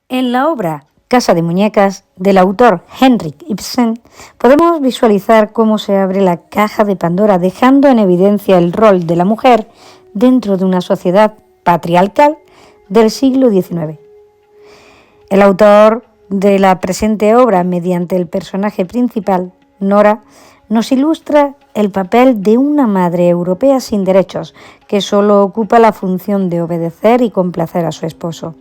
En la obra Casa de Muñecas del autor Henrik Ibsen podemos visualizar cómo se abre la caja de Pandora, dejando en evidencia el rol de la mujer dentro de una sociedad patriarcal del siglo XIX. El autor de la presente obra, mediante el personaje principal, Nora, nos ilustra el papel de una madre europea sin derechos, que solo ocupa la función de obedecer y complacer a su esposo.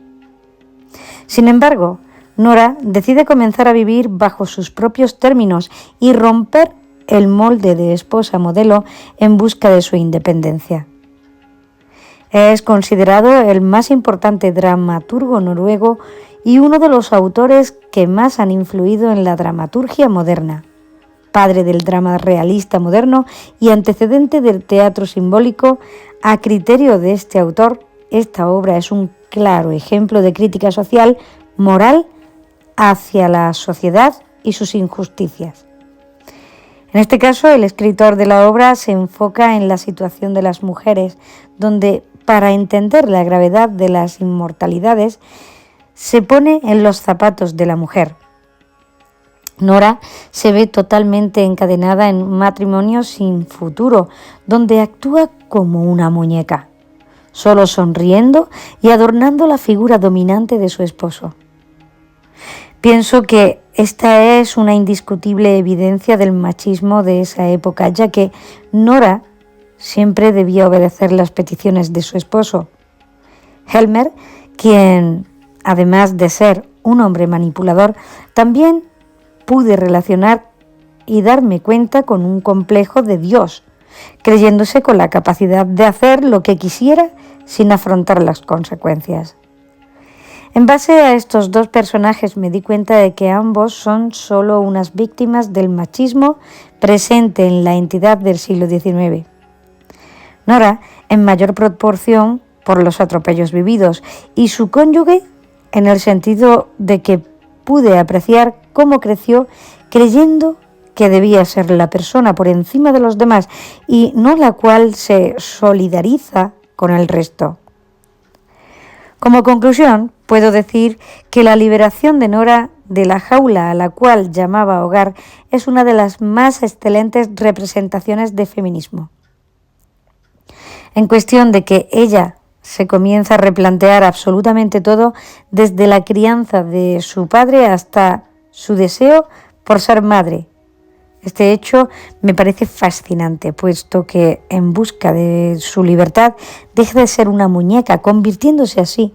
Sin embargo, Nora decide comenzar a vivir bajo sus propios términos y romper el molde de esposa modelo en busca de su independencia. Es considerado el más importante dramaturgo noruego y uno de los autores que más han influido en la dramaturgia moderna. Padre del drama realista moderno y antecedente del teatro simbólico, a criterio de este autor, esta obra es un claro ejemplo de crítica social, moral, hacia la sociedad y sus injusticias. En este caso, el escritor de la obra se enfoca en la situación de las mujeres, donde, para entender la gravedad de las inmortalidades, se pone en los zapatos de la mujer. Nora se ve totalmente encadenada en un matrimonio sin futuro, donde actúa como una muñeca, solo sonriendo y adornando la figura dominante de su esposo. Pienso que esta es una indiscutible evidencia del machismo de esa época, ya que Nora siempre debía obedecer las peticiones de su esposo. Helmer, quien, además de ser un hombre manipulador, también pude relacionar y darme cuenta con un complejo de Dios, creyéndose con la capacidad de hacer lo que quisiera sin afrontar las consecuencias. En base a estos dos personajes me di cuenta de que ambos son solo unas víctimas del machismo presente en la entidad del siglo XIX. Nora, en mayor proporción por los atropellos vividos, y su cónyuge en el sentido de que pude apreciar cómo creció creyendo que debía ser la persona por encima de los demás y no la cual se solidariza con el resto. Como conclusión, puedo decir que la liberación de Nora de la jaula a la cual llamaba hogar es una de las más excelentes representaciones de feminismo. En cuestión de que ella se comienza a replantear absolutamente todo, desde la crianza de su padre hasta su deseo por ser madre. Este hecho me parece fascinante, puesto que en busca de su libertad deja de ser una muñeca, convirtiéndose así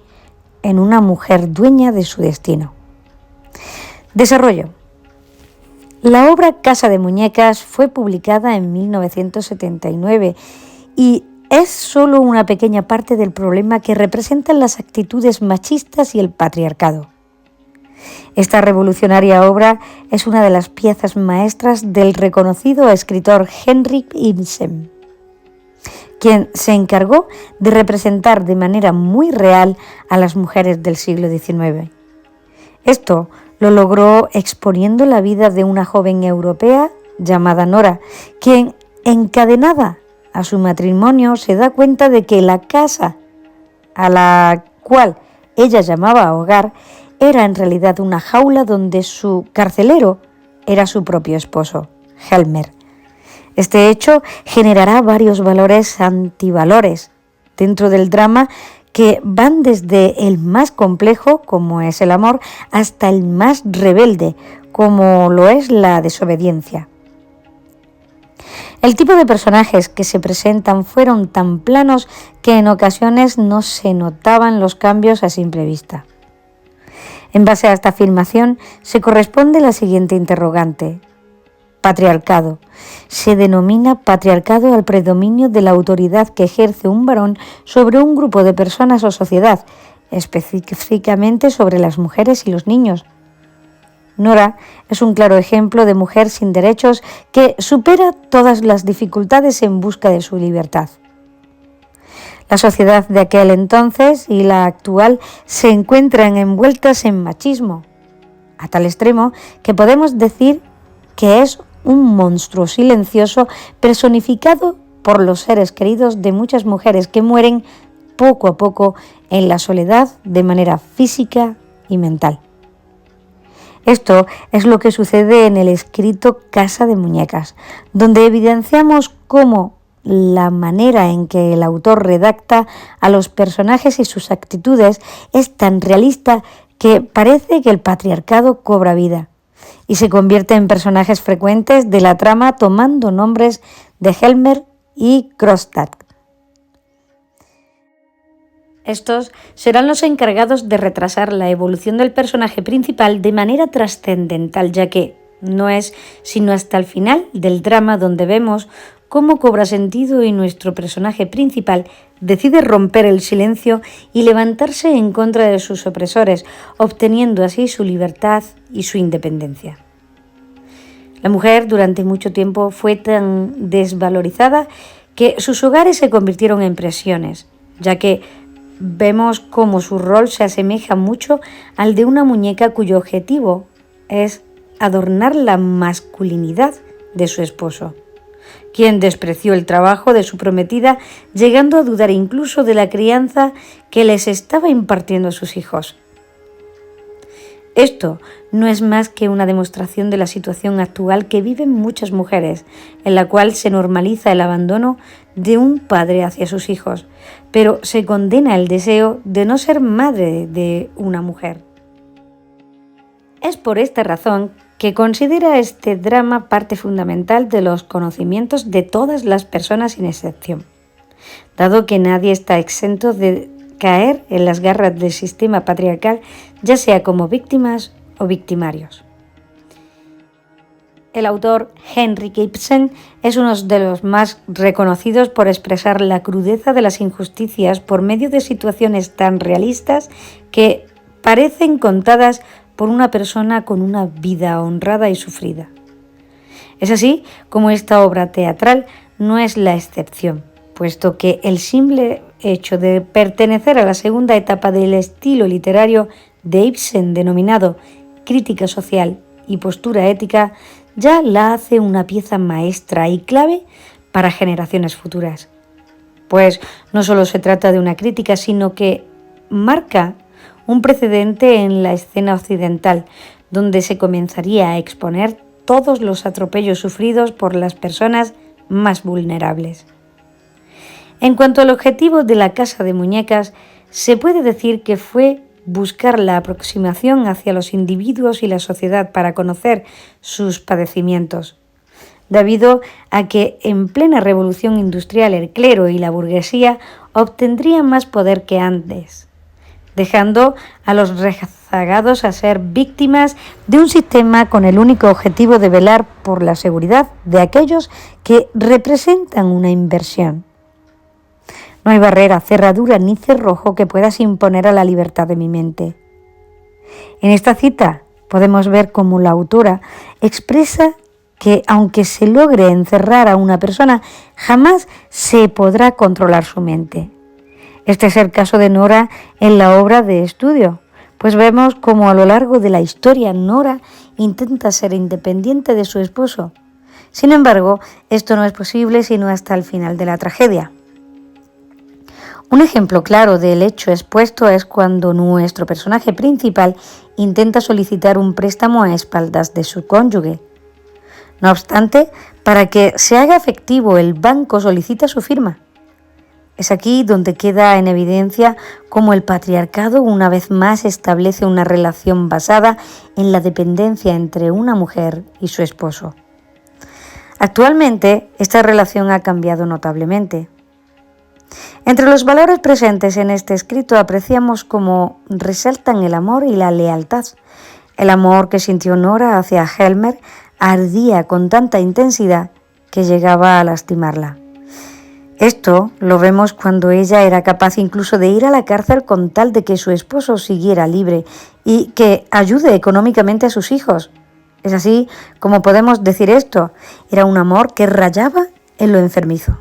en una mujer dueña de su destino. Desarrollo. La obra Casa de Muñecas fue publicada en 1979 y es solo una pequeña parte del problema que representan las actitudes machistas y el patriarcado. Esta revolucionaria obra es una de las piezas maestras del reconocido escritor Henrik Ibsen, quien se encargó de representar de manera muy real a las mujeres del siglo XIX. Esto lo logró exponiendo la vida de una joven europea llamada Nora, quien, encadenada a su matrimonio, se da cuenta de que la casa a la cual ella llamaba hogar era en realidad una jaula donde su carcelero era su propio esposo, Helmer. Este hecho generará varios valores antivalores dentro del drama que van desde el más complejo, como es el amor, hasta el más rebelde, como lo es la desobediencia. El tipo de personajes que se presentan fueron tan planos que en ocasiones no se notaban los cambios a simple vista. En base a esta afirmación se corresponde la siguiente interrogante. Patriarcado. Se denomina patriarcado al predominio de la autoridad que ejerce un varón sobre un grupo de personas o sociedad, específicamente sobre las mujeres y los niños. Nora es un claro ejemplo de mujer sin derechos que supera todas las dificultades en busca de su libertad. La sociedad de aquel entonces y la actual se encuentran envueltas en machismo, a tal extremo que podemos decir que es un monstruo silencioso personificado por los seres queridos de muchas mujeres que mueren poco a poco en la soledad de manera física y mental. Esto es lo que sucede en el escrito Casa de Muñecas, donde evidenciamos cómo la manera en que el autor redacta a los personajes y sus actitudes es tan realista que parece que el patriarcado cobra vida y se convierte en personajes frecuentes de la trama tomando nombres de Helmer y Kronstadt. Estos serán los encargados de retrasar la evolución del personaje principal de manera trascendental, ya que no es sino hasta el final del drama donde vemos cómo cobra sentido y nuestro personaje principal decide romper el silencio y levantarse en contra de sus opresores, obteniendo así su libertad y su independencia. La mujer durante mucho tiempo fue tan desvalorizada que sus hogares se convirtieron en prisiones, ya que vemos cómo su rol se asemeja mucho al de una muñeca cuyo objetivo es adornar la masculinidad de su esposo, quien despreció el trabajo de su prometida, llegando a dudar incluso de la crianza que les estaba impartiendo a sus hijos. Esto no es más que una demostración de la situación actual que viven muchas mujeres, en la cual se normaliza el abandono de un padre hacia sus hijos, pero se condena el deseo de no ser madre de una mujer. Es por esta razón que considera este drama parte fundamental de los conocimientos de todas las personas sin excepción, dado que nadie está exento de caer en las garras del sistema patriarcal, ya sea como víctimas o victimarios. El autor Henrik Ibsen es uno de los más reconocidos por expresar la crudeza de las injusticias por medio de situaciones tan realistas que parecen contadas por una persona con una vida honrada y sufrida. Es así como esta obra teatral no es la excepción, puesto que el simple hecho de pertenecer a la segunda etapa del estilo literario de Ibsen denominado crítica social y postura ética ya la hace una pieza maestra y clave para generaciones futuras. Pues no solo se trata de una crítica, sino que marca un precedente en la escena occidental, donde se comenzaría a exponer todos los atropellos sufridos por las personas más vulnerables. En cuanto al objetivo de la Casa de Muñecas, se puede decir que fue buscar la aproximación hacia los individuos y la sociedad para conocer sus padecimientos, debido a que en plena revolución industrial el clero y la burguesía obtendrían más poder que antes, dejando a los rezagados a ser víctimas de un sistema con el único objetivo de velar por la seguridad de aquellos que representan una inversión. No hay barrera, cerradura ni cerrojo que puedas imponer a la libertad de mi mente. En esta cita podemos ver cómo la autora expresa que aunque se logre encerrar a una persona, jamás se podrá controlar su mente. Este es el caso de Nora en la obra de estudio, pues vemos cómo a lo largo de la historia Nora intenta ser independiente de su esposo. Sin embargo, esto no es posible sino hasta el final de la tragedia. Un ejemplo claro del hecho expuesto es cuando nuestro personaje principal intenta solicitar un préstamo a espaldas de su cónyuge. No obstante, para que se haga efectivo, el banco solicita su firma. Es aquí donde queda en evidencia cómo el patriarcado una vez más establece una relación basada en la dependencia entre una mujer y su esposo. Actualmente, esta relación ha cambiado notablemente. Entre los valores presentes en este escrito apreciamos cómo resaltan el amor y la lealtad. El amor que sintió Nora hacia Helmer ardía con tanta intensidad que llegaba a lastimarla. Esto lo vemos cuando ella era capaz incluso de ir a la cárcel con tal de que su esposo siguiera libre y que ayude económicamente a sus hijos. Es así como podemos decir esto, era un amor que rayaba en lo enfermizo.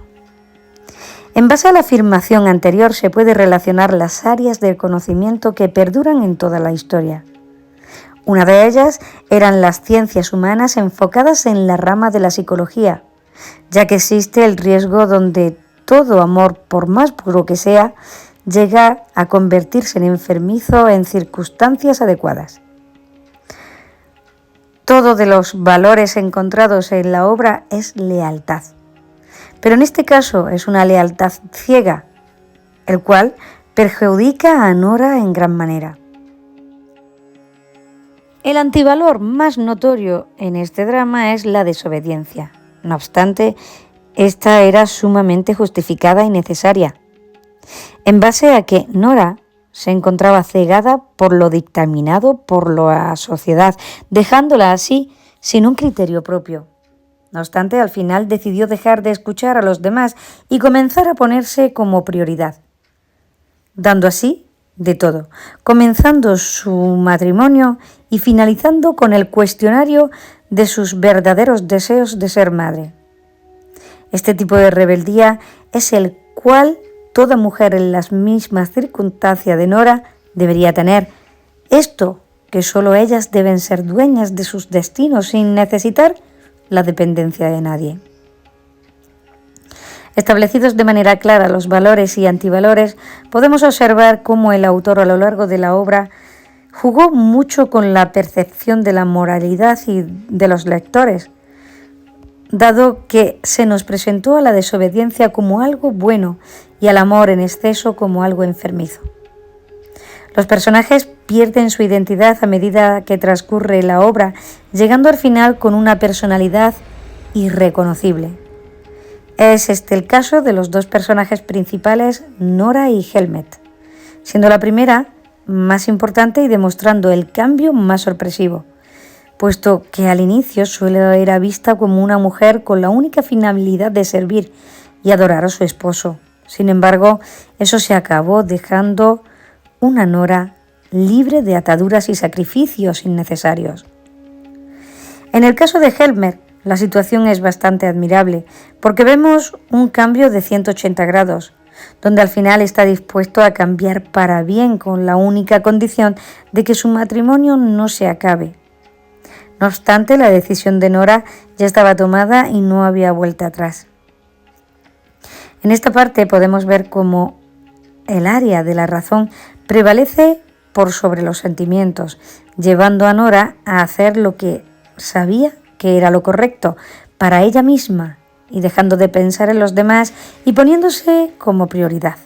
En base a la afirmación anterior se puede relacionar las áreas del conocimiento que perduran en toda la historia. Una de ellas eran las ciencias humanas enfocadas en la rama de la psicología, ya que existe el riesgo donde todo amor, por más puro que sea, llega a convertirse en enfermizo en circunstancias adecuadas. Todo de los valores encontrados en la obra es lealtad, pero en este caso es una lealtad ciega, el cual perjudica a Nora en gran manera. El antivalor más notorio en este drama es la desobediencia. No obstante, esta era sumamente justificada y necesaria, en base a que Nora se encontraba cegada por lo dictaminado por la sociedad, dejándola así sin un criterio propio. No obstante, al final decidió dejar de escuchar a los demás y comenzar a ponerse como prioridad, dando así de todo, comenzando su matrimonio y finalizando con el cuestionario de sus verdaderos deseos de ser madre. Este tipo de rebeldía es el cual toda mujer en las mismas circunstancias de Nora debería tener. Esto, que solo ellas deben ser dueñas de sus destinos sin necesitar la dependencia de nadie. Establecidos de manera clara los valores y antivalores, podemos observar cómo el autor a lo largo de la obra jugó mucho con la percepción de la moralidad y de los lectores, dado que se nos presentó a la desobediencia como algo bueno y al amor en exceso como algo enfermizo. Los personajes pierden su identidad a medida que transcurre la obra, llegando al final con una personalidad irreconocible. Es este el caso de los dos personajes principales, Nora y Helmet, siendo la primera más importante y demostrando el cambio más sorpresivo, puesto que al inicio solo era vista como una mujer con la única finalidad de servir y adorar a su esposo. Sin embargo, eso se acabó dejando una Nora libre de ataduras y sacrificios innecesarios. En el caso de Helmet, la situación es bastante admirable, porque vemos un cambio de 180 grados, donde al final está dispuesto a cambiar para bien con la única condición de que su matrimonio no se acabe. No obstante, la decisión de Nora ya estaba tomada y no había vuelta atrás. En esta parte podemos ver cómo el área de la razón prevalece por sobre los sentimientos, llevando a Nora a hacer lo que sabía que era lo correcto para ella misma y dejando de pensar en los demás y poniéndose como prioridad.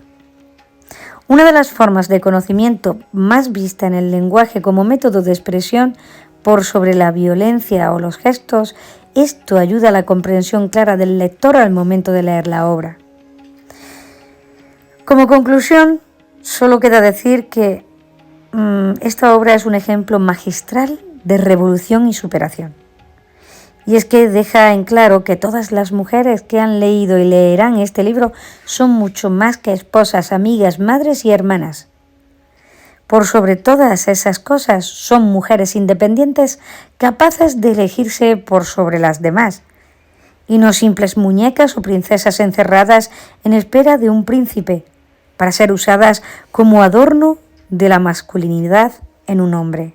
Una de las formas de conocimiento más vista en el lenguaje como método de expresión por sobre la violencia o los gestos, esto ayuda a la comprensión clara del lector al momento de leer la obra. Como conclusión, solo queda decir que esta obra es un ejemplo magistral de revolución y superación. Y es que deja en claro que todas las mujeres que han leído y leerán este libro son mucho más que esposas, amigas, madres y hermanas. Por sobre todas esas cosas, son mujeres independientes capaces de elegirse por sobre las demás, y no simples muñecas o princesas encerradas en espera de un príncipe, para ser usadas como adorno de la masculinidad en un hombre.